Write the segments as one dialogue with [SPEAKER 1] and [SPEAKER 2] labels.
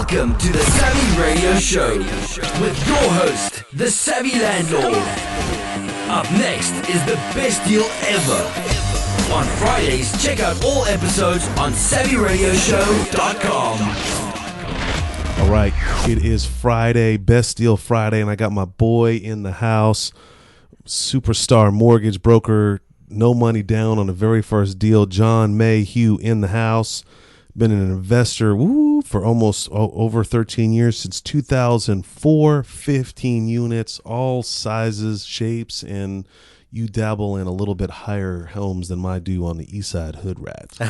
[SPEAKER 1] Welcome to the Savvy Radio Show with your host, the Savvy Landlord. Up next is the best deal ever. On Fridays, check out all episodes on SavvyRadioShow.com.
[SPEAKER 2] All right, it is Friday, Best Deal Friday, and I got my boy in the house, superstar mortgage broker, no money down on the very first deal, John Mayhue in the house. Been an investor for almost over 13 years, since 2004, 15 units, all sizes, shapes, and you dabble in a little bit higher homes than I do on the east side hood rats.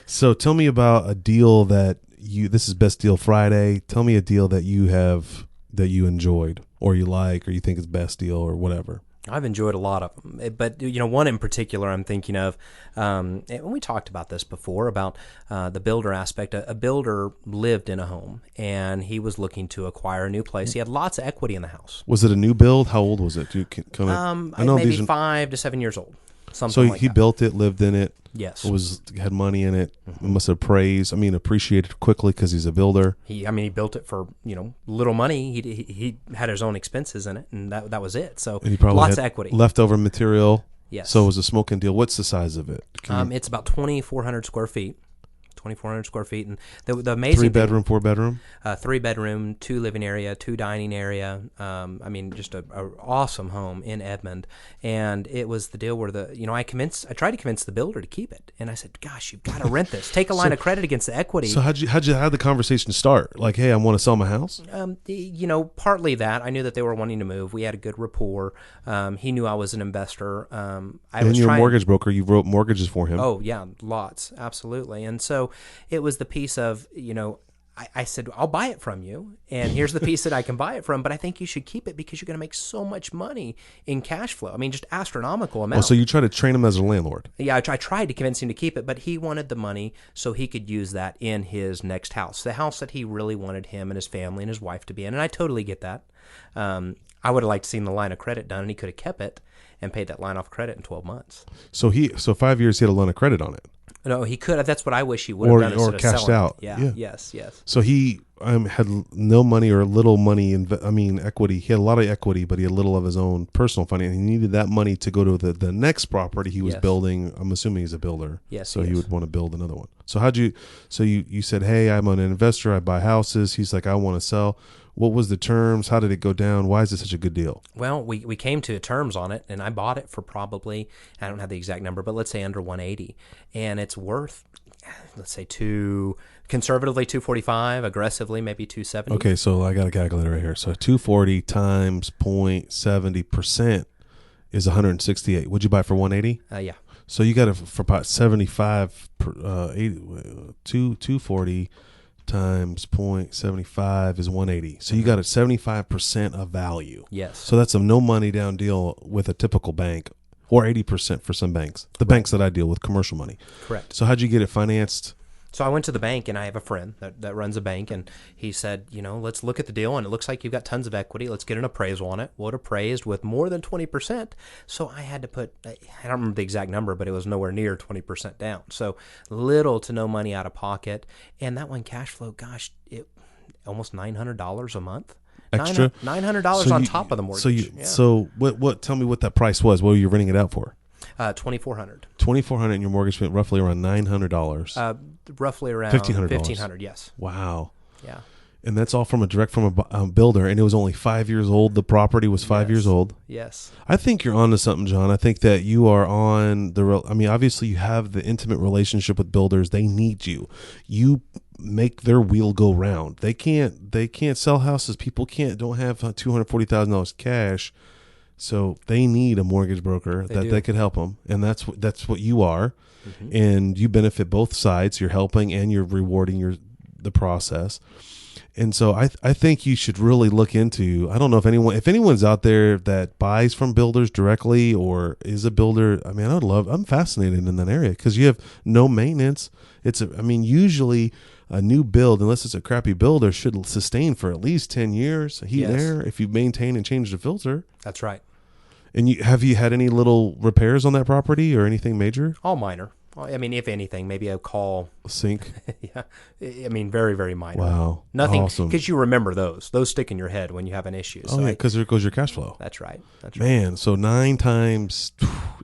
[SPEAKER 2] So tell me about a deal that this is Best Deal Friday. Tell me a deal that you have that you enjoyed or you like or you think is best deal or whatever.
[SPEAKER 3] I've enjoyed a lot of them, but one in particular I'm thinking of, and we talked about this before, about the builder aspect. A builder lived in a home, and he was looking to acquire a new place. He had lots of equity in the house.
[SPEAKER 2] Was it a new build? How old was it?
[SPEAKER 3] I know maybe 5 to 7 years old.
[SPEAKER 2] So he built it, lived in it.
[SPEAKER 3] Yes.
[SPEAKER 2] Had money in it. Mm-hmm. Must have appreciated quickly because he's a builder.
[SPEAKER 3] He built it for, little money. He had his own expenses in it, and that was it. So
[SPEAKER 2] and he probably
[SPEAKER 3] lots
[SPEAKER 2] had
[SPEAKER 3] of equity.
[SPEAKER 2] Leftover material.
[SPEAKER 3] Yes.
[SPEAKER 2] So it was a smoking deal. What's the size of it?
[SPEAKER 3] It's about 2,400 square feet. 2,400 square feet, and the amazing
[SPEAKER 2] 3-bedroom, 4-bedroom,
[SPEAKER 3] 3-bedroom, 2 living area, 2 dining area. Just a awesome home in Edmond, and it was the deal where I tried to convince the builder to keep it, and I said, "Gosh, you've got to rent this. Take a line of credit against the equity."
[SPEAKER 2] So how'd the conversation start? Like, hey, I want to sell my house.
[SPEAKER 3] Partly that I knew that they were wanting to move. We had a good rapport. He knew I was an investor.
[SPEAKER 2] You're a mortgage broker. You wrote mortgages for him.
[SPEAKER 3] Oh yeah, lots, absolutely, and so. It was the piece of, I said, I'll buy it from you, and here's the piece that I can buy it from, but I think you should keep it because you're going to make so much money in cash flow. Just astronomical amount.
[SPEAKER 2] Oh, so you try to train him as a landlord?
[SPEAKER 3] Yeah, I tried to convince him to keep it, but he wanted the money so he could use that in his next house, the house that he really wanted him and his family and his wife to be in, and I totally get that. I would have liked to seen the line of credit done, and he could have kept it and paid that line off credit in 12 months.
[SPEAKER 2] So 5 years he had a line of credit on it.
[SPEAKER 3] No, he could have. That's what I wish he would have done instead of
[SPEAKER 2] cashed
[SPEAKER 3] selling
[SPEAKER 2] out.
[SPEAKER 3] It. Yeah. Yes.
[SPEAKER 2] So he had no money or little money equity. He had a lot of equity, but he had little of his own personal funding. He needed that money to go to the next property he was building. I'm assuming he's a builder.
[SPEAKER 3] Yes.
[SPEAKER 2] So he would want to build another one. So you said, hey, I'm an investor. I buy houses. He's like, I want to sell. What was the terms? How did it go down? Why is it such a good deal?
[SPEAKER 3] Well, we came to terms on it, and I bought it for probably, I don't have the exact number, but let's say under 180, and it's worth, let's say conservatively 245, aggressively maybe 270.
[SPEAKER 2] Okay, so I got a calculator right here. So 240 times 0.70% is 168. Would you buy it for 180?
[SPEAKER 3] Yeah.
[SPEAKER 2] So you got it for about 75 240 times 0.75 is 180. So you got a 75% of value.
[SPEAKER 3] Yes.
[SPEAKER 2] So that's a no money down deal with a typical bank, or 80% for some banks. The banks that I deal with, commercial money.
[SPEAKER 3] Correct.
[SPEAKER 2] So how'd you get it financed?
[SPEAKER 3] So I went to the bank, and I have a friend that runs a bank, and he said, let's look at the deal, and it looks like you've got tons of equity. Let's get an appraisal on it. Well, it appraised with more than 20%. So I had to put, I don't remember the exact number, but it was nowhere near 20% down. So little to no money out of pocket. And that one cash flow, gosh, it almost $900 a month.
[SPEAKER 2] Extra?
[SPEAKER 3] $900 on top of the mortgage.
[SPEAKER 2] So what? Tell me what that price was. What were you renting it out for?
[SPEAKER 3] $2,400.
[SPEAKER 2] $2,400, and your mortgage went roughly around $900.
[SPEAKER 3] Roughly around $1,500. Yes.
[SPEAKER 2] Wow.
[SPEAKER 3] Yeah.
[SPEAKER 2] And that's all from a builder, and it was only 5 years old. The property was 5 years old.
[SPEAKER 3] Yes.
[SPEAKER 2] I think you're onto something, John. I think that you are on obviously you have the intimate relationship with builders. They need you. You make their wheel go round. They can't sell houses. People don't have $240,000 cash. So they need a mortgage broker that could help them, and that's what you are, and you benefit both sides. You're helping and you're rewarding the process, and so I think you should really look into. I don't know if anyone's out there that buys from builders directly or is a builder. I'm fascinated in that area because you have no maintenance. Usually a new build, unless it's a crappy builder, should sustain for at least 10 years. Heat and air, if you maintain and change the filter.
[SPEAKER 3] That's right.
[SPEAKER 2] And have you had any little repairs on that property or anything major?
[SPEAKER 3] All minor. Well, I mean, if anything, maybe a call.
[SPEAKER 2] Sink.
[SPEAKER 3] Yeah. I mean, very, very minor.
[SPEAKER 2] Wow.
[SPEAKER 3] Nothing.
[SPEAKER 2] Awesome.
[SPEAKER 3] Because you remember those. Those stick in your head when you have an issue.
[SPEAKER 2] Oh, yeah, because there goes your cash flow.
[SPEAKER 3] That's right. That's right.
[SPEAKER 2] Man, so 9 times,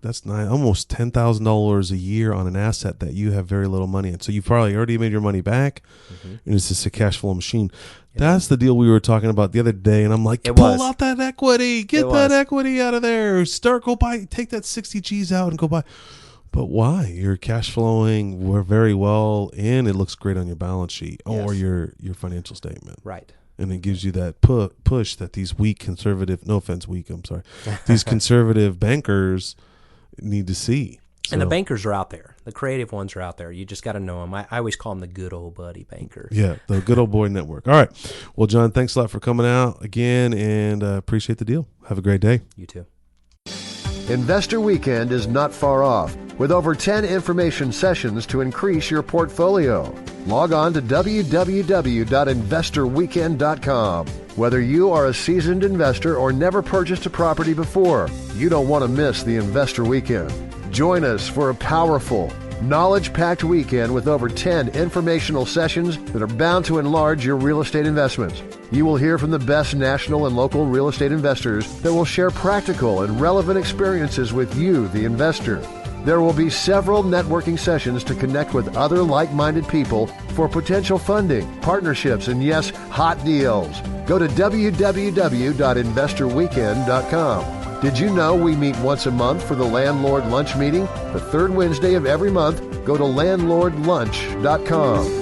[SPEAKER 2] that's almost $10,000 a year on an asset that you have very little money in. So you've probably already made your money back, and it's just a cash flow machine. That's the deal we were talking about the other day, and I'm like, pull out that equity, get that equity out of there, go buy, take that 60 G's out and go buy. But why? You're cash flowing, we're very well, and it looks great on your balance sheet or your financial statement.
[SPEAKER 3] Right.
[SPEAKER 2] And it gives you that push that these weak conservative, no offense, weak, I'm sorry, these conservative bankers need to see. So,
[SPEAKER 3] and the bankers are out there. The creative ones are out there. You just got to know them. I always call them the good old buddy banker.
[SPEAKER 2] Yeah, the good old boy network. All right. Well, John, thanks a lot for coming out again, and appreciate the deal. Have a great day.
[SPEAKER 3] You too.
[SPEAKER 4] Investor Weekend is not far off, with over 10 information sessions to increase your portfolio. Log on to www.investorweekend.com. Whether you are a seasoned investor or never purchased a property before, you don't want to miss the Investor Weekend. Join us for a powerful, knowledge-packed weekend with over 10 informational sessions that are bound to enlarge your real estate investments. You will hear from the best national and local real estate investors that will share practical and relevant experiences with you, the investor. There will be several networking sessions to connect with other like-minded people for potential funding, partnerships, and yes, hot deals. Go to www.investorweekend.com. Did you know we meet once a month for the Landlord Lunch meeting? The third Wednesday of every month, go to landlordlunch.com.